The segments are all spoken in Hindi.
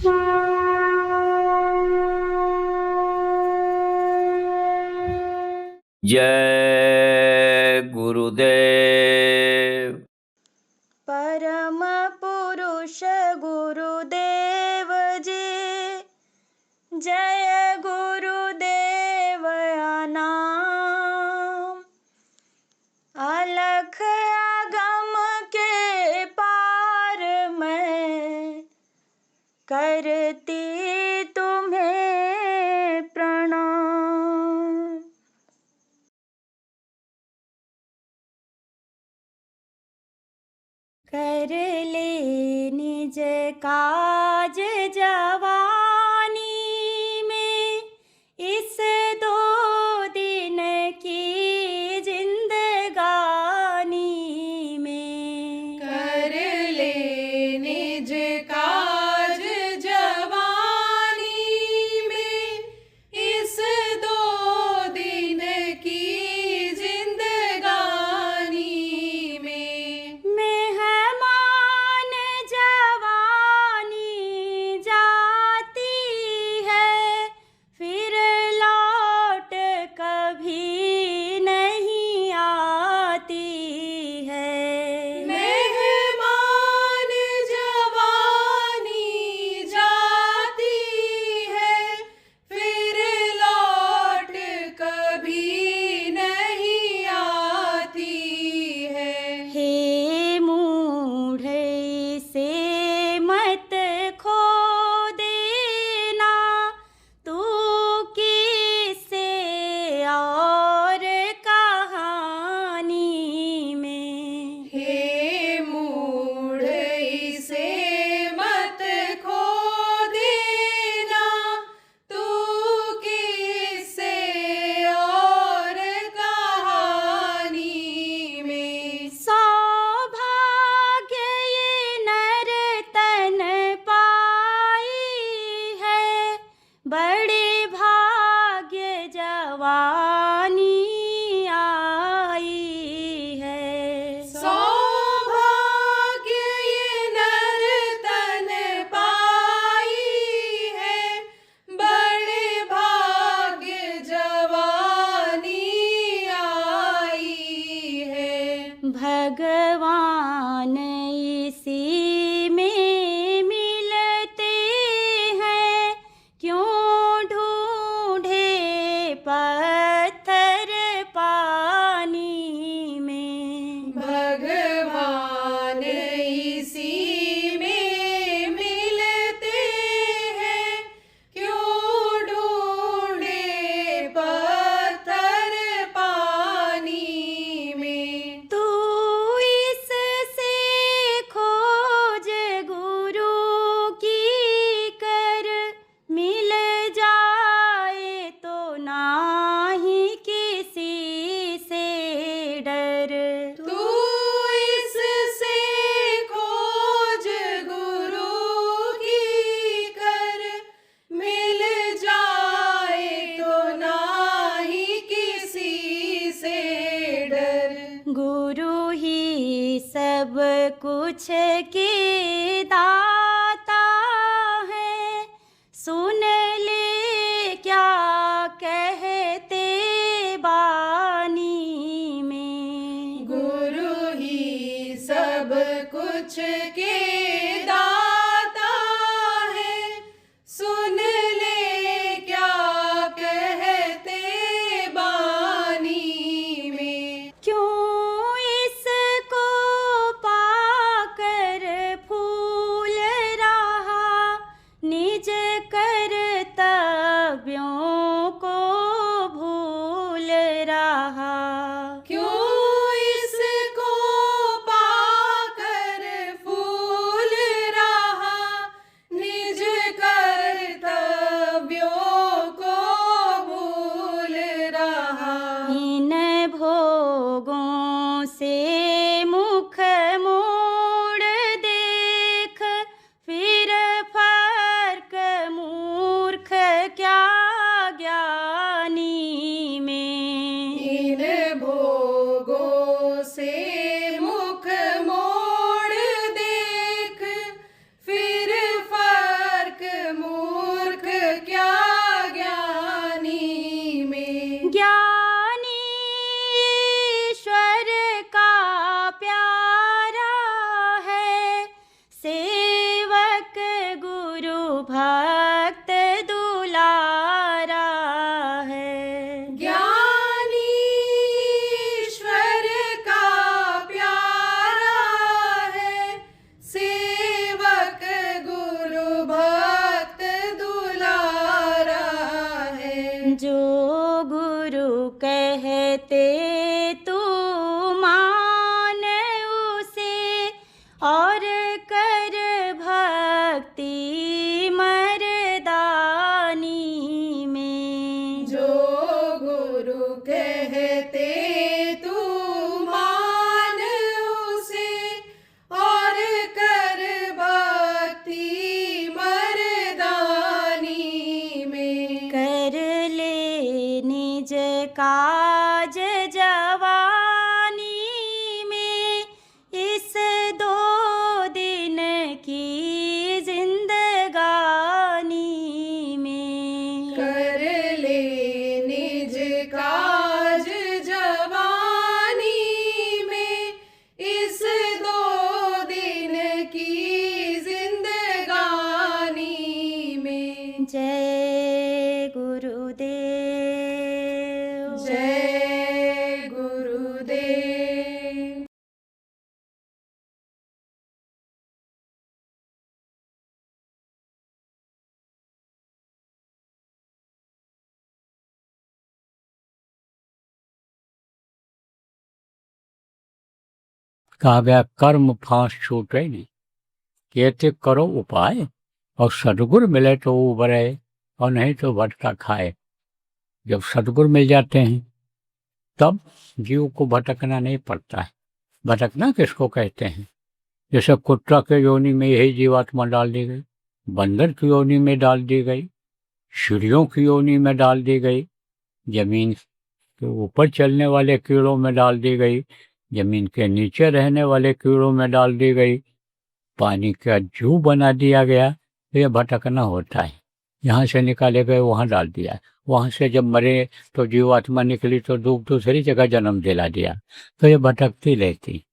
जय गुरुदेव। परम पुरुष गुरुदेव जी, जय गुरुदेव नाम। अलख अगम के पार मैं करती तुम्हें प्रणाम। कर ले निज काज जवानी में, इस 2 दिन की जिंदगानी में। कर ले निज काज जवानी में, इस 2 दिन की जिंदगानी में। मेहमान जवानी जाती है, फिर लौट कभी नहीं आती है। मेहमान जवानी जाती है, फिर लौट कभी नहीं आती है। हे मूढ़ इसे मत खो देना, तू किससे और कहानी में। हे मूढ़ इसे मत खो देना, तू किससे और कहानी में। सौभाग्य ये नर तन पाई है, बड़े भाग्य जवानी आई है। सौभाग्य ये नर तन पाई है, बड़े भाग्य जवानी आई है। भगवान इसी में मिलते हैं, क्यों ढूंढे पत्थर पानी में। भगवान इसी में मिलते हैं, क्यों ढूंढे पत्थर पानी में। तू इससे खोज गुरु की कर, मिल जाए तो नाही किसी से डर। तू इससे खोज गुरु की कर, मिल जाए तो नाही किसी से डर। गुरु ही सब कुछ के दाता है, सुन ले क्या कहते बानी में। गुरु ही सब कुछ के दाता है, सुन ले क्या कहते बानी में। क्यों इसको पाकर फूल रहा, निज कर्तव्यों को भूल रहा। क्यों इसको पाकर फूल रहा, निज कर्तव्यों को भूल रहा। इन भोगों से मुख मोड़ देख, फिर फर्क मूर्ख क्या कहा गया कर्म फांस छूटे नहीं, कहते करो उपाय और सदगुरु मिले तो उबरे और नहीं तो भटका खाए। जब सदगुरु मिल जाते हैं तब जीव को भटकना नहीं पड़ता है। भटकना किसको कहते हैं? जैसे कुत्ता के योनि में यही जीवात्मा डाल दी गई, बंदर की योनि में डाल दी गई, चिड़ियों की योनि में डाल दी गई, जमीन के ऊपर चलने वाले कीड़ों में डाल दी गई, जमीन के नीचे रहने वाले कीड़ों में डाल दी गई, पानी का जू बना दिया गया। तो ये भटकना होता है। यहाँ से निकाले गए वहाँ डाल दिया, वहाँ से जब मरे तो जीवात्मा निकली तो दूसरी जगह जन्म दिला दिया, तो ये भटकती रहती।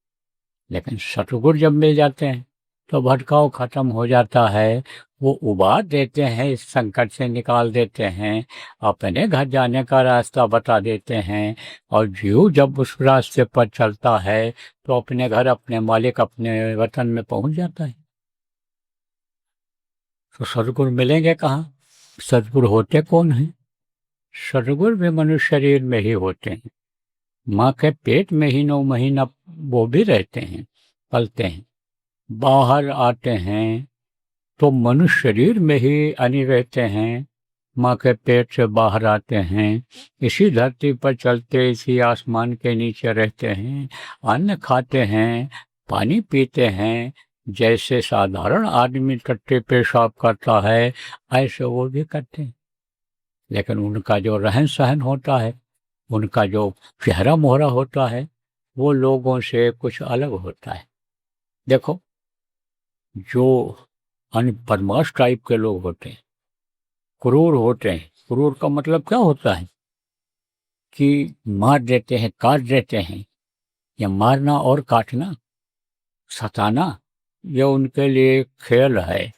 लेकिन सतगुरु जब मिल जाते हैं तो भटकाव खत्म हो जाता है। वो उबार देते हैं, इस संकट से निकाल देते हैं, अपने घर जाने का रास्ता बता देते हैं। और जीव जब उस रास्ते पर चलता है तो अपने घर, अपने मालिक, अपने वतन में पहुंच जाता है। तो सतगुरु मिलेंगे कहाँ? सतगुरु होते कौन हैं? सतगुरु भी मनुष्य शरीर में ही होते हैं। माँ के पेट में ही 9 महीना वो भी रहते हैं, पलते हैं। बाहर आते हैं तो मनुष्य शरीर में ही अनी रहते हैं, माँ के पेट से बाहर आते हैं, इसी धरती पर चलते, इसी आसमान के नीचे रहते हैं, अन्न खाते हैं, पानी पीते हैं। जैसे साधारण आदमी टट्टे पेशाब करता है ऐसे वो भी करते हैं। लेकिन उनका जो रहन सहन होता है, उनका जो चेहरा मोहरा होता है, वो लोगों से कुछ अलग होता है। देखो, जो बदमाश टाइप के लोग होते हैं, क्रूर होते हैं। क्रूर का मतलब क्या होता है कि मार देते हैं, काट देते हैं। या मारना और काटना, सताना, ये उनके लिए खेल है।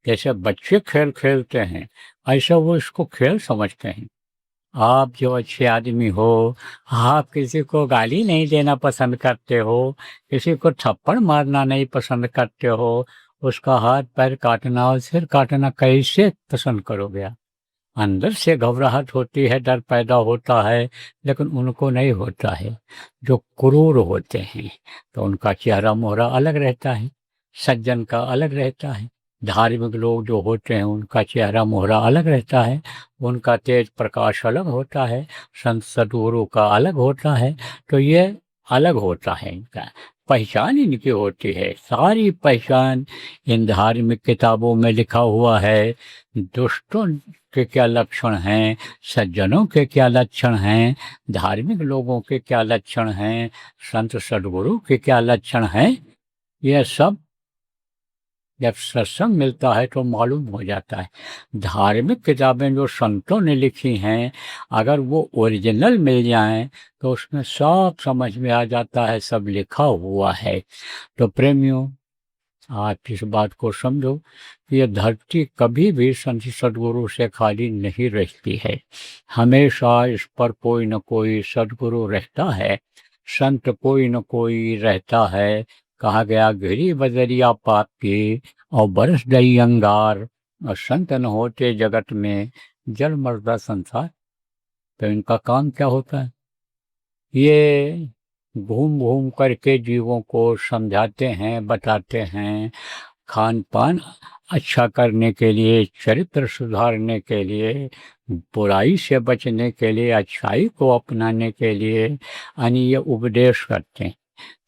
जैसे बच्चे खेल खेलते हैं ऐसा वो इसको खेल समझते हैं। आप जो अच्छे आदमी हो, आप किसी को गाली नहीं देना पसंद करते हो, किसी को थप्पड़ मारना नहीं पसंद करते हो, उसका हाथ पैर काटना और सिर काटना कैसे पसंद करोगे आप? अंदर से घबराहट होती है, डर पैदा होता है, लेकिन उनको नहीं होता है। जो क्रूर होते हैं तो उनका चेहरा मोहरा अलग रहता है, सज्जन का अलग रहता है। धार्मिक लोग जो होते हैं उनका चेहरा मोहरा अलग रहता है, उनका तेज प्रकाश अलग होता है, संत सद्गुरु का अलग होता है। तो ये अलग होता है, इनका पहचान इनकी होती है। सारी पहचान इन धार्मिक किताबों में लिखा हुआ है। दुष्टों के क्या लक्षण हैं, सज्जनों के क्या लक्षण हैं, धार्मिक लोगों के क्या लक्षण हैं, संत सद्गुरु के क्या लक्षण हैं, यह सब जब सत्संग मिलता है तो मालूम हो जाता है। धार्मिक किताबें जो संतों ने लिखी हैं, अगर वो ओरिजिनल मिल जाएं तो उसमें सब समझ में आ जाता है, सब लिखा हुआ है। तो प्रेमियों, आप इस बात को समझो कि ये धरती कभी भी संत सद्गुरु से खाली नहीं रहती है। हमेशा इस पर कोई न कोई सद्गुरु रहता है, संत कोई न कोई रहता है। कहा गया, घिरी बदरिया पाप की और बरस गई अंगार, और संत न होते जगत में जल मरदा संसार। तो इनका काम क्या होता है? ये घूम घूम करके जीवों को समझाते हैं, बताते हैं। खान पान अच्छा करने के लिए, चरित्र सुधारने के लिए, बुराई से बचने के लिए, अच्छाई को अपनाने के लिए यानी ये उपदेश करते हैं,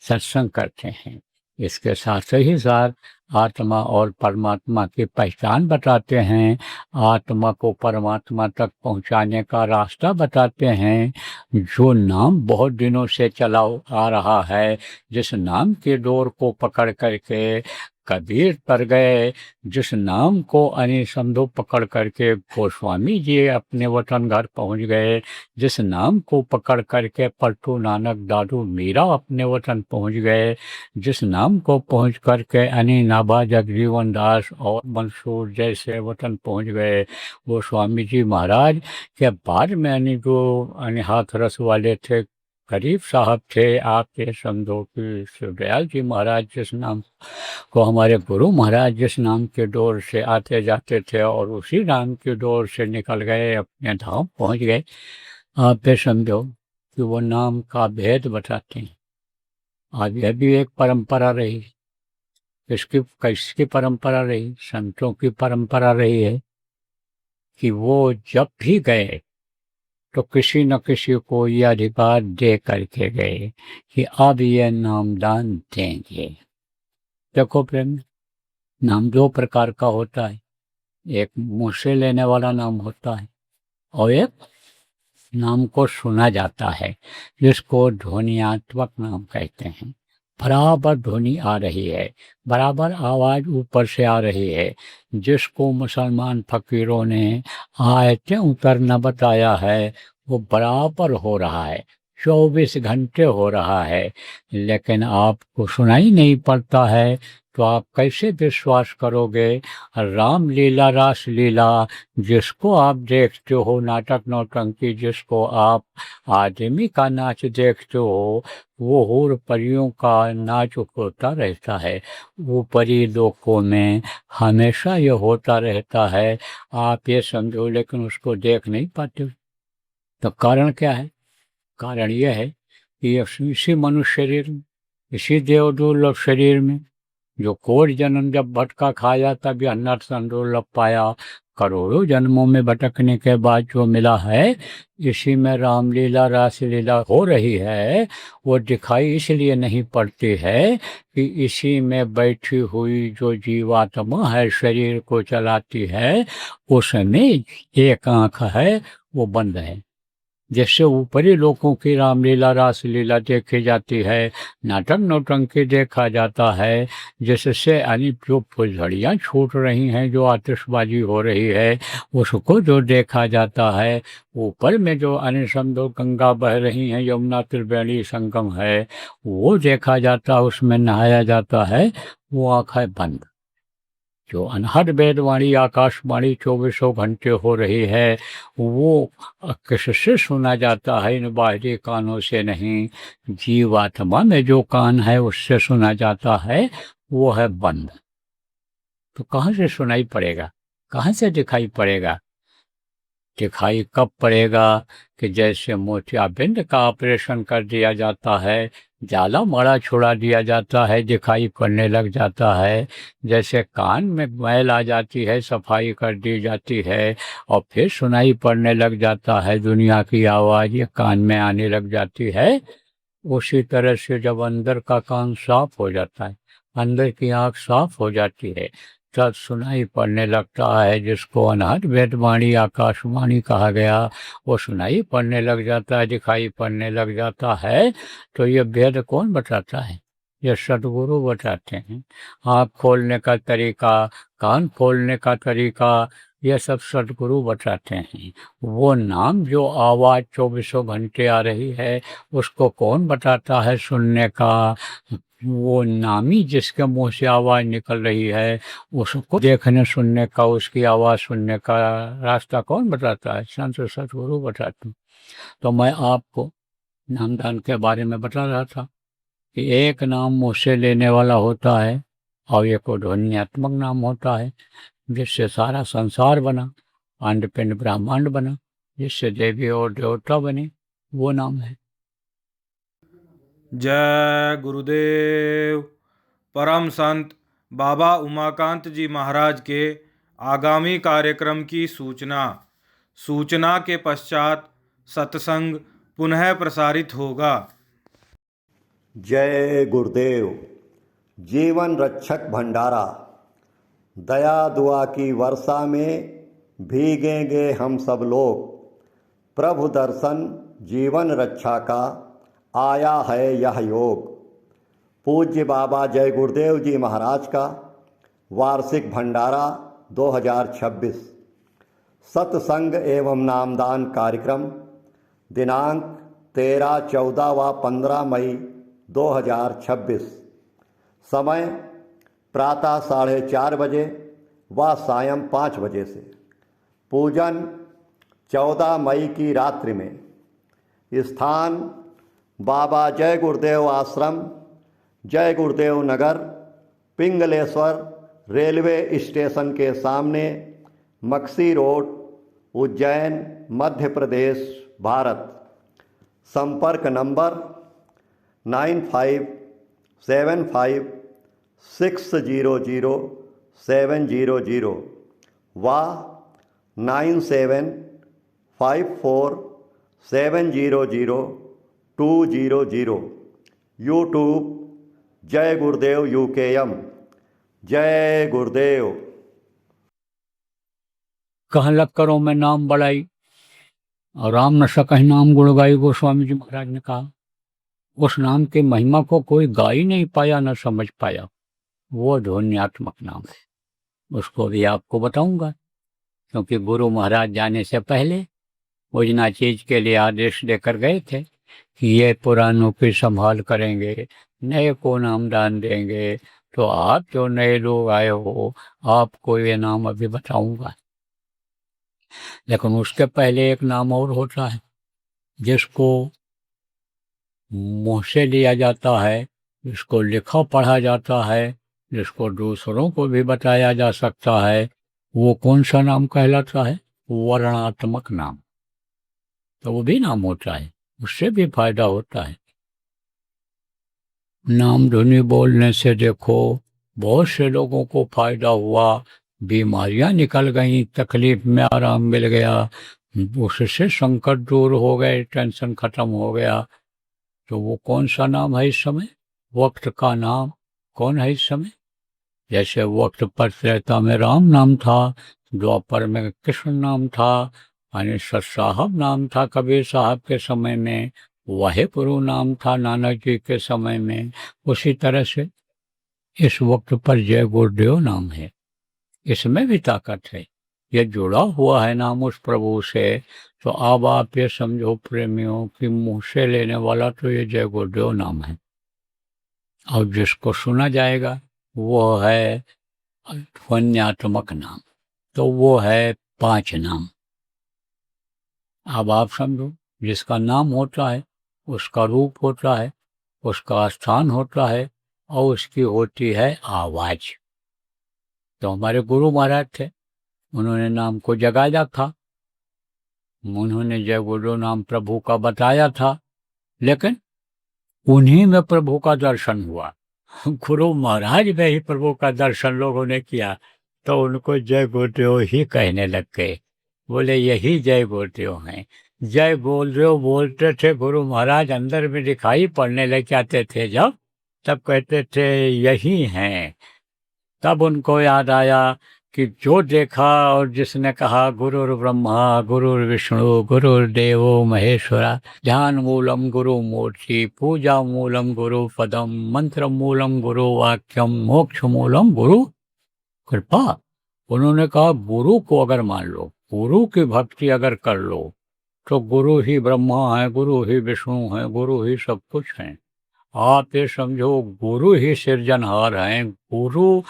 सत्संग करते हैं। इसके साथ ही साथ आत्मा और परमात्मा की पहचान बताते हैं, आत्मा को परमात्मा तक पहुंचाने का रास्ता बताते हैं। जो नाम बहुत दिनों से चला आ रहा है, जिस नाम की डोर को पकड़ करके कबीर तर गए, जिस नाम को समझो पकड़ करके गोस्वामी जी अपने वतन घर पहुंच गए, जिस नाम को पकड़ करके पलटू नानक दादू मीरा अपने वतन पहुंच गए, जिस नाम को पहुंच करके नाभा जगजीवन दास और मंसूर जैसे वतन पहुंच गए। गोस्वामी जी महाराज के बाद में जो हाथरस वाले थे, गरीब साहब थे, आप ये समझो कि शिवदयाल जी महाराज जिस नाम को हमारे गुरु महाराज जिस नाम के डोर से आते जाते थे और उसी नाम की डोर से निकल गए, अपने धाम पहुंच गए। आप ये समझो कि वो नाम का भेद बताते हैं। अब यह भी एक परंपरा रही। इसकी किसकी परंपरा रही? संतों की परंपरा रही है कि वो जब भी गए तो किसी न किसी को ये अधिकार दे करके गए कि अब ये नामदान देंगे। देखो प्रेम, नाम दो प्रकार का होता है। एक मुंह से लेने वाला नाम होता है और एक नाम को सुना जाता है, जिसको ध्वनियात्मक नाम कहते हैं। बराबर ध्वनि आ रही है, बराबर आवाज ऊपर से आ रही है, जिसको मुसलमान फकीरों ने आयतें उतरना बताया है, वो बराबर हो रहा है, 24 घंटे हो रहा है। लेकिन आपको सुनाई नहीं पड़ता है तो आप कैसे विश्वास करोगे? रामलीला, रासलीला जिसको आप देखते हो, नाटक नौटंकी जिसको आप आदमी का नाच देखते हो, वो हूर परियों का नाच होता रहता है। वो परी लोकों में हमेशा ये होता रहता है। आप ये समझो, लेकिन उसको देख नहीं पाते। तो कारण क्या है? कारण यह है कि इसी मनुष्य शरीर में, इसी देवदुर्लभ शरीर में जो कोट जन्म जब भटका खाया तब यह नर संदुर्लभ पाया। करोड़ों जन्मों में भटकने के बाद जो मिला है, इसी में रामलीला रासलीला हो रही है। वो दिखाई इसलिए नहीं पड़ती है कि इसी में बैठी हुई जो जीवात्मा है, शरीर को चलाती है, उसमें एक आंख है, वो बंद है। जिससे ऊपरी लोगों की रामलीला रासलीला देखी जाती है, नाटक नौटंकी देखा जाता है, जिससे यानी जो फुलझड़ियाँ छूट रही हैं, जो आतिशबाजी हो रही है, उसको जो देखा जाता है। ऊपर में जो अनिसंदो गंगा बह रही हैं, यमुना त्रिवेणी संगम है, वो देखा जाता है, उसमें नहाया जाता है। वो आँख है बंद। जो अनहद वेदवाणी आकाशवाणी 24 घंटे हो रही है, वो किससे सुना जाता है? इन बाहरी कानों से नहीं, जीवात्मा में जो कान है उससे सुना जाता है। वो है बंद। तो कहाँ से सुनाई पड़ेगा? कहाँ से दिखाई पड़ेगा? दिखाई कब पड़ेगा? कि जैसे मोतियाबिंद का ऑपरेशन कर दिया जाता है, जाला मड़ा छुड़ा दिया जाता है, दिखाई पड़ने लग जाता है। जैसे कान में मैल आ जाती है, सफाई कर दी जाती है और फिर सुनाई पड़ने लग जाता है, दुनिया की आवाज़ ये कान में आने लग जाती है। उसी तरह से जब अंदर का कान साफ हो जाता है, अंदर की आँख साफ हो जाती है, तब सुनाई पड़ने लगता है। जिसको अनहद वेदवाणी आकाशवाणी कहा गया, वो सुनाई पड़ने लग जाता है, दिखाई पड़ने लग जाता है। तो ये भेद कौन बताता है? ये सदगुरु बताते हैं। आँख खोलने का तरीका, कान खोलने का तरीका, ये सब सदगुरु बताते हैं। वो नाम जो आवाज़ 24 घंटे आ रही है, उसको कौन बताता है सुनने का? वो नामी जिसके मुंह से आवाज़ निकल रही है, उसको देखने सुनने का, उसकी आवाज़ सुनने का रास्ता कौन बताता है? संत सदगुरु बताते हैं। तो मैं आपको नामदान के बारे में बता रहा था कि एक नाम मुँह से लेने वाला होता है और एक ध्वन्यात्मक नाम होता है, जिससे सारा संसार बना, अंडपिंड ब्रह्मांड बना, जिससे देवी और देवता बने, वो नाम है। जय गुरुदेव। परम संत बाबा उमाकांत जी महाराज के आगामी कार्यक्रम की सूचना के पश्चात सत्संग पुनः प्रसारित होगा। जय गुरुदेव। जीवन रक्षक भंडारा। दया दुआ की वर्षा में भीगेंगे हम सब लोग। प्रभु दर्शन जीवन रक्षा का आया है यह योग। पूज्य बाबा जय गुरुदेव जी महाराज का वार्षिक भंडारा 2026 सत्संग एवं नामदान कार्यक्रम दिनांक 13, 14 व 15 मई 2026। समय प्रातः 4:30 बजे व सायं 5 बजे से। पूजन 14 मई की रात्रि में। स्थान बाबा जय गुरुदेव आश्रम, जय गुरुदेव नगर, पिंगलेश्वर रेलवे स्टेशन के सामने, मक्सी रोड, उज्जैन, मध्य प्रदेश, भारत। संपर्क नंबर 75600700 व 9754700200। यूट्यूब जय गुरुदेव यूकेएम। जय गुरुदेव। कह लग करो मैं नाम बढ़ाई और राम न सकहि नाम गुण गाई, गोस्वामी जी महाराज ने कहा। उस नाम की महिमा को कोई गा ही नहीं पाया, न समझ पाया। वो ध्वन्यात्मक नाम है, उसको भी आपको बताऊंगा, क्योंकि गुरु महाराज जाने से पहले मुझना चीज के लिए आदेश देकर गए थे कि ये पुरानों की संभाल करेंगे, नए को नाम दान देंगे। तो आप जो नए लोग आए हो, आपको ये नाम अभी बताऊंगा। लेकिन उसके पहले एक नाम और होता है जिसको मुंह से लिया जाता है, जिसको लिखा पढ़ा जाता है, जिसको दूसरों को भी बताया जा सकता है। वो कौन सा नाम कहलाता है? वर्णात्मक नाम। तो वो भी नाम होता है, उससे भी फायदा होता है। नाम धुनी बोलने से देखो बहुत से लोगों को फायदा हुआ, बीमारियां निकल गई, तकलीफ में आराम मिल गया, उससे संकट दूर हो गए, टेंशन खत्म हो गया। तो वो कौन सा नाम है इस समय? वक्त का नाम कौन है इस समय? जैसे वक्त पर त्रेता में राम नाम था, द्वापर में कृष्ण नाम था, यानी सत साहब नाम था कबीर साहब के समय में, वाहेगुरु नाम था नानक जी के समय में। उसी तरह से इस वक्त पर जय गुरुदेव नाम है, इसमें भी ताकत है। ये जुड़ा हुआ है नाम उस प्रभु से। तो अब आप ये समझो प्रेमियों कि मुंह से लेने वाला तो ये जय गुरुदेव नाम है, और जिसको सुना जाएगा वो है ध्वन्यात्मक नाम। तो वो है 5 नाम। अब आप समझो, जिसका नाम होता है उसका रूप होता है, उसका स्थान होता है, और उसकी होती है आवाज। तो हमारे गुरु महाराज थे, उन्होंने नाम को जगाया था, उन्होंने जय गुरु नाम प्रभु का बताया था, लेकिन उन्हीं में प्रभु का दर्शन हुआ। गुरु महाराज में ही प्रभु का दर्शन लोगों ने किया, तो उनको जय गुरुदेव ही कहने लग गए। बोले यही जय गुरुदेव हैं। जय गुरुदेव बोलते थे गुरु महाराज, अंदर में दिखाई पड़ने लग जाते थे जब, तब कहते थे यही हैं। तब उनको याद आया कि जो देखा और जिसने कहा गुरुर् ब्रह्मा गुरुर् विष्णु गुरुर्देवो महेश्वरा, ध्यान मूलम गुरु मूर्ति पूजा मूलम गुरु पदम मंत्र मूलम गुरु वाक्यम मोक्ष मूलम गुरु कृपा। उन्होंने कहा गुरु को अगर मान लो, गुरु की भक्ति अगर कर लो, तो गुरु ही ब्रह्मा है, गुरु ही विष्णु है, गुरु ही सब कुछ है। आप ये समझो गुरु ही सृजनहार हैं। गुरु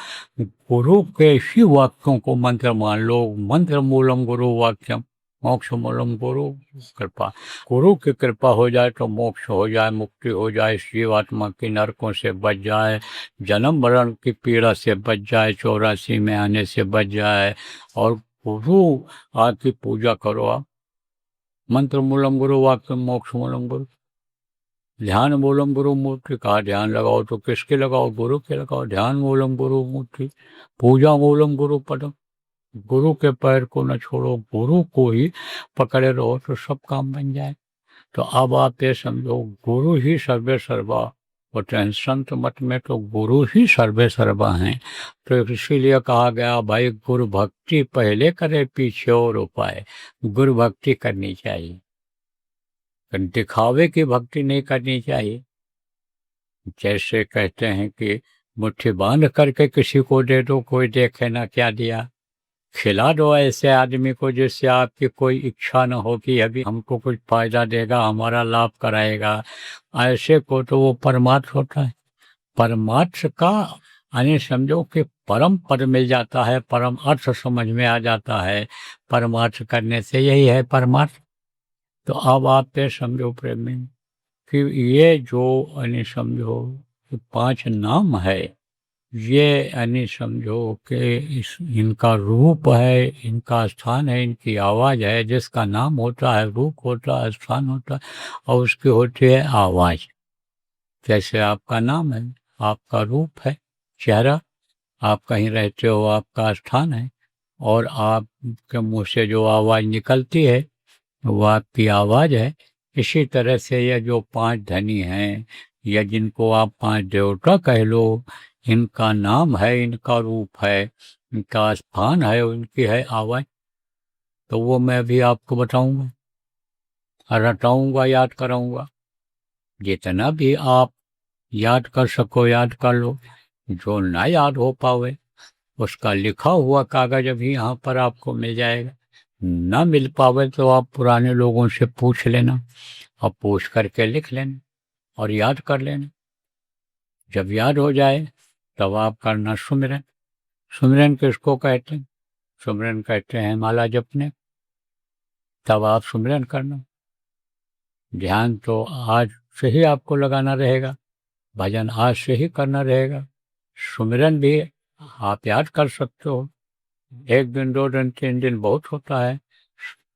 के ही वाक्यों को मंत्र मान लो। मंत्र मूलम गुरु वाक्यम मोक्ष मूलम गुरु कृपा। गुरु की कृपा हो जाए तो मोक्ष हो जाए, मुक्ति हो जाए, जीवात्मा की नरकों से बच जाए, जन्म मरण की पीड़ा से बच जाए, 84 में आने से बच जाए। और गुरु आपकी पूजा करो आप। मंत्र मूलम गुरु वाक्यम मोक्ष मूलम गुरु। ध्यान मूलम गुरु मूर्ति। कहा ध्यान लगाओ तो किसके लगाओ? गुरु के लगाओ। ध्यान मूलम गुरु मूर्ति पूजा मूलम गुरु पदम। गुरु के पैर को न छोड़ो, गुरु को ही पकड़े रहो तो सब काम बन जाए। तो अब आप ये समझो गुरु ही सर्वे सर्वा होते हैं। संत मत में तो गुरु ही सर्वे सर्वा हैं। तो इसीलिए कहा गया भाई गुरु भक्ति पहले करे पीछे और उपाय। गुरु भक्ति करनी चाहिए, दिखावे की भक्ति नहीं करनी चाहिए। जैसे कहते हैं कि मुट्ठी बांध करके किसी को दे दो, कोई देखे ना क्या दिया। खिला दो ऐसे आदमी को जिससे आपकी कोई इच्छा न हो कि अभी हमको कुछ फायदा देगा, हमारा लाभ कराएगा। ऐसे को तो वो परमार्थ होता है। परमार्थ का यानी समझो कि परम पद मिल जाता है, परम अर्थ समझ में आ जाता है। परमार्थ करने से यही है परमार्थ। तो अब आप ये समझो प्रेमी कि ये जो यानी समझो 5 नाम है, ये यानी समझो कि इनका रूप है, इनका स्थान है, इनकी आवाज़ है। जिसका नाम होता है, रूप होता है, स्थान होता है, और उसकी होती है आवाज़। जैसे आपका नाम है, आपका रूप है, चेहरा, आप कहीं रहते हो, आपका स्थान है, और आपके मुंह से जो आवाज़ निकलती है वो आपकी आवाज़ है। इसी तरह से ये जो 5 धनी हैं, या जिनको आप 5 देवता कह लो, इनका नाम है, इनका रूप है, इनका स्थान है, उनकी है आवाज़। तो वो मैं अभी आपको बताऊंगा, रटाऊंगा, याद कराऊंगा। जितना भी आप याद कर सको याद कर लो, जो ना याद हो पावे उसका लिखा हुआ कागज अभी यहाँ पर आपको मिल जाएगा। ना मिल पावे तो आप पुराने लोगों से पूछ लेना, और पूछ करके लिख लेना और याद कर लेना। जब याद हो जाए तब आप करना सुमिरन। सुमिरन किसको कहते हैं? सुमिरन कहते हैं माला जपने। तब आप सुमिरन करना। ध्यान तो आज से ही आपको लगाना रहेगा, भजन आज से ही करना रहेगा, सुमिरन भी आप याद कर सकते हो। 1 दिन 2 दिन 3 दिन बहुत होता है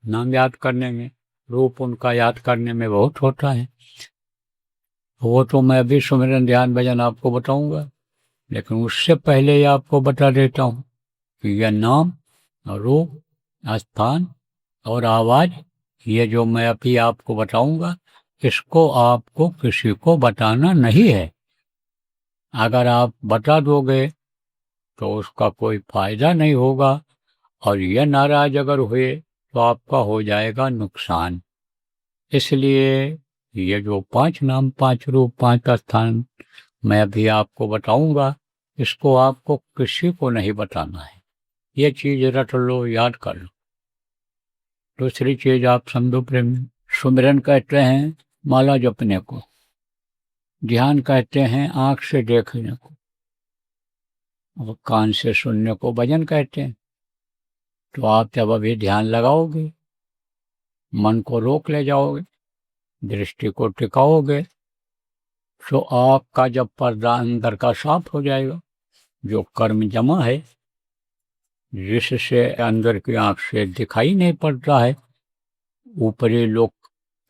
नाम याद करने में, रूप उनका याद करने में बहुत होता है। वो तो मैं अभी सुमिरन ध्यान भजन आपको बताऊंगा, लेकिन उससे पहले ही आपको बता देता हूँ कि यह नाम, रूप, स्थान और आवाज, ये जो मैं अभी आपको बताऊंगा, इसको आपको किसी को बताना नहीं है। अगर आप बता दोगे तो उसका कोई फायदा नहीं होगा, और ये नाराज अगर हुए तो आपका हो जाएगा नुकसान। इसलिए ये जो 5 नाम, 5 रूप, 5 स्थान मैं अभी आपको बताऊंगा, इसको आपको किसी को नहीं बताना है। ये चीज रट लो, याद कर लो। दूसरी चीज आप समझो प्रेम, सुमिरन कहते हैं माला जपने को, ध्यान कहते हैं आंख से देखने को, और कान से सुनने को भजन कहते हैं। तो आप जब अभी ध्यान लगाओगे, मन को रोक ले जाओगे, दृष्टि को टिकाओगे, तो आपका जब पर्दा अंदर का साफ हो जाएगा, जो कर्म जमा है, जिससे अंदर की आंख से दिखाई नहीं पड़ता है, ऊपरी लोक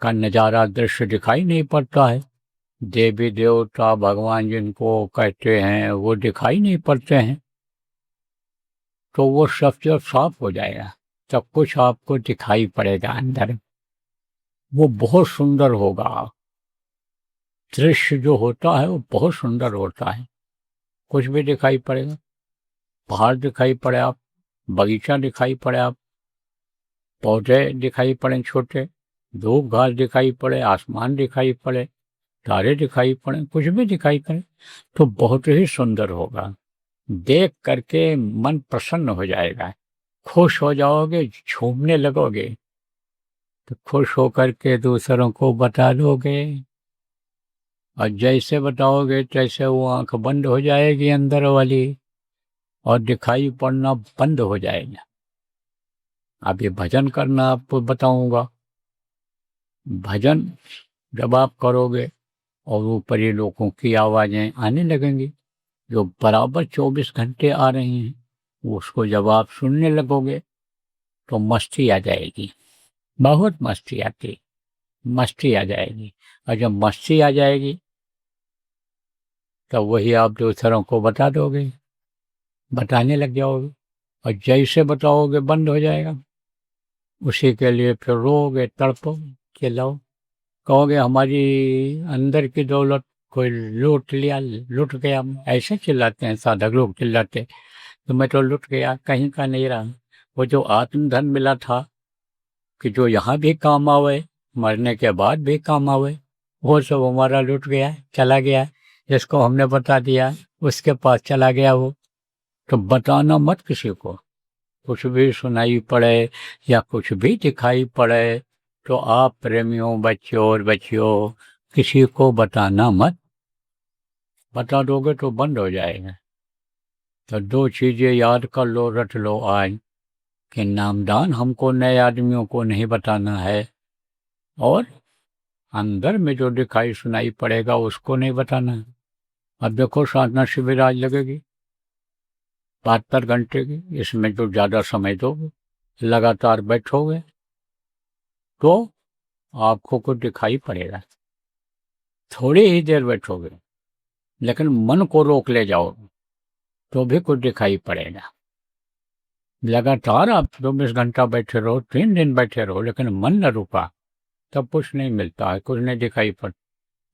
का नजारा दृश्य दिखाई नहीं पड़ता है, देवी देवता भगवान जिनको कहते हैं वो दिखाई नहीं पड़ते हैं, तो वो सब जब साफ हो जाएगा तब कुछ आपको दिखाई पड़ेगा अंदर। वो बहुत सुंदर होगा, दृश्य जो होता है वो बहुत सुंदर होता है। कुछ भी दिखाई पड़ेगा, पहाड़ दिखाई पड़े आप, बगीचा दिखाई पड़े आप, पौधे दिखाई पड़े छोटे, धूप घास दिखाई पड़े, आसमान दिखाई पड़े, तारे दिखाई पड़े, कुछ भी दिखाई पड़े, तो बहुत ही सुंदर होगा। देख करके मन प्रसन्न हो जाएगा, खुश हो जाओगे, झूमने लगोगे, तो खुश होकर के दूसरों को बता दोगे, और जैसे बताओगे तैसे वो आंख बंद हो जाएगी अंदर वाली, और दिखाई पड़ना बंद हो जाएगा। अब ये भजन करना आपको बताऊंगा। भजन जब आप करोगे और ऊपरी लोगों की आवाजें आने लगेंगी जो बराबर 24 घंटे आ रही हैं, उसको जब आप सुनने लगोगे तो मस्ती आ जाएगी, बहुत मस्ती आती, मस्ती आ जाएगी। और जब मस्ती आ जाएगी तब वही आप दूसरों को बता दोगे, बताने लग जाओगे, और जैसे बताओगे बंद हो जाएगा। उसी के लिए फिर रोगे, तड़पोगे, चिल्लाओ, कहोगे हमारी अंदर की दौलत कोई लूट लिया, लूट गया। ऐसे चिल्लाते हैं साधक लोग, चिल्लाते तो मैं तो लूट गया, कहीं का नहीं रहा। वो जो आत्मधन मिला था कि जो यहाँ भी काम आवे, मरने के बाद भी काम आवे, वो सब हमारा लूट गया, चला गया। जिसको हमने बता दिया उसके पास चला गया वो। तो बताना मत किसी को, कुछ भी सुनाई पड़े या कुछ भी दिखाई पड़े तो आप प्रेमियों, बच्चों और बच्चियों, किसी को बताना मत। बता दोगे तो बंद हो जाएगा। तो 2 चीजें याद कर लो, रट लो आज, कि नामदान हमको नए आदमियों को नहीं बताना है, और अंदर में जो दिखाई सुनाई पड़ेगा उसको नहीं बताना है। अब देखो साधना शिविर आज लगेगी 72 घंटे की, इसमें जो ज्यादा समय दोगे, लगातार बैठोगे, तो आंखों को दिखाई पड़ेगा। थोड़ी ही देर बैठोगे, लेकिन मन को रोक ले जाओ तो भी कुछ दिखाई पड़ेगा। लगातार आप 24 घंटा बैठे रहो, 3 दिन बैठे रहो, लेकिन मन न रुका, तब कुछ नहीं मिलता है, कुछ नहीं दिखाई पड़ता।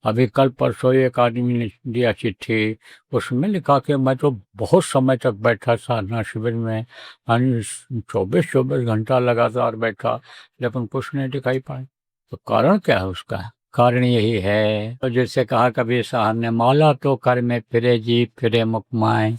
अभी कल परसों एक आदमी ने दिया चिट्ठी, उसमें लिखा कि मैं तो बहुत समय तक बैठा साधना शिविर में, यानी 24 घंटा लगातार बैठा, लेकिन कुछ नहीं दिखाई पड़ा। तो कारण क्या है उसका? कारण यही है, तो जैसे कहा कबीर साहब ने, माला तो कर में फिरे जी फिरे मुकमाए,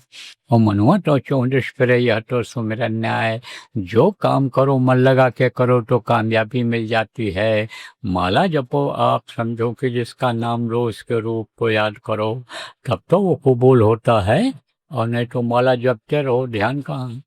और मनुआ तो 34 फिरे, यह तो सुमिरन न्याय। जो काम करो मन लगा के करो तो कामयाबी मिल जाती है। माला जपो आप, समझो कि जिसका नाम लो उसके रूप को याद करो, तब तो वो कबूल होता है। और नहीं तो माला जपते रहो, ध्यान कहाँ?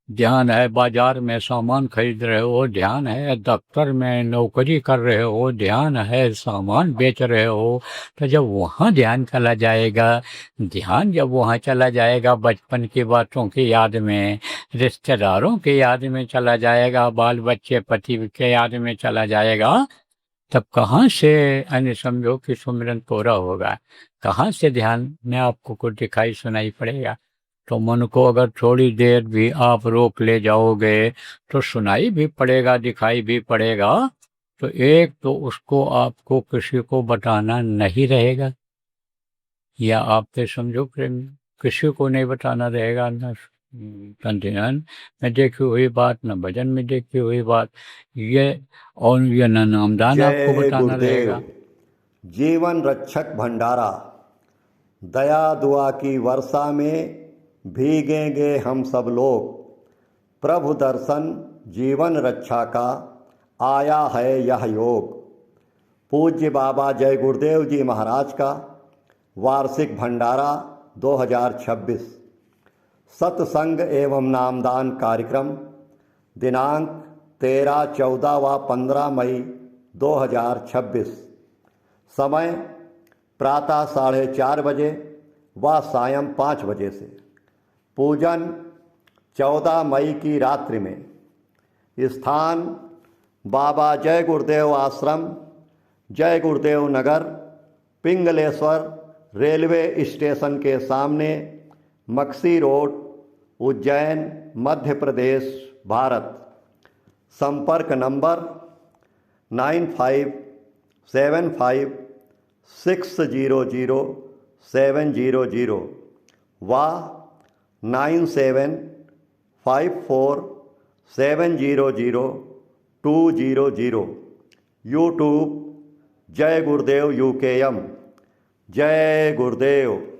ध्यान है बाजार में सामान खरीद रहे हो, ध्यान है दफ्तर में नौकरी कर रहे हो, ध्यान है सामान बेच रहे हो। तो जब वहाँ ध्यान चला जाएगा, ध्यान जब वहाँ चला जाएगा, बचपन की बातों की याद में, रिश्तेदारों की याद में चला जाएगा, बाल बच्चे पति के याद में चला जाएगा, तब कहाँ से अन्य समझो कि सुमिरन पूरा होगा? कहाँ से ध्यान में आपको कुछ दिखाई सुनाई पड़ेगा? तो मन को अगर थोड़ी देर भी आप रोक ले जाओगे तो सुनाई भी पड़ेगा, दिखाई भी पड़ेगा। तो एक तो उसको आपको किसी को बताना नहीं रहेगा, या आप पे समझो प्रेम किसी को नहीं बताना रहेगा, न ध्यान में देखी हुई बात, न भजन में देखी हुई बात, ये और ये न नामदान आपको जय बताना रहेगा। गुरुदेव। जीवन रक्षक भंडारा। दया दुआ की वर्षा में भीगेंगे हम सब लोग। प्रभु दर्शन जीवन रक्षा का आया है यह योग। पूज्य बाबा जय गुरुदेव जी महाराज का वार्षिक भंडारा 2026 सत्संग एवं नामदान कार्यक्रम दिनांक 13, 14 व 15 मई 2026। समय प्रातः 4:30 बजे व सायं 5 बजे से। पूजन 14 मई की रात्रि में। स्थान बाबा जय गुरुदेव आश्रम, जय गुरुदेव नगर, पिंगलेश्वर रेलवे स्टेशन के सामने, मक्सी रोड, उज्जैन, मध्य प्रदेश, भारत। संपर्क नंबर 9575600700 व 9754700200। यूट्यूब जय गुरुदेव यूकेएम। जय गुरुदेव।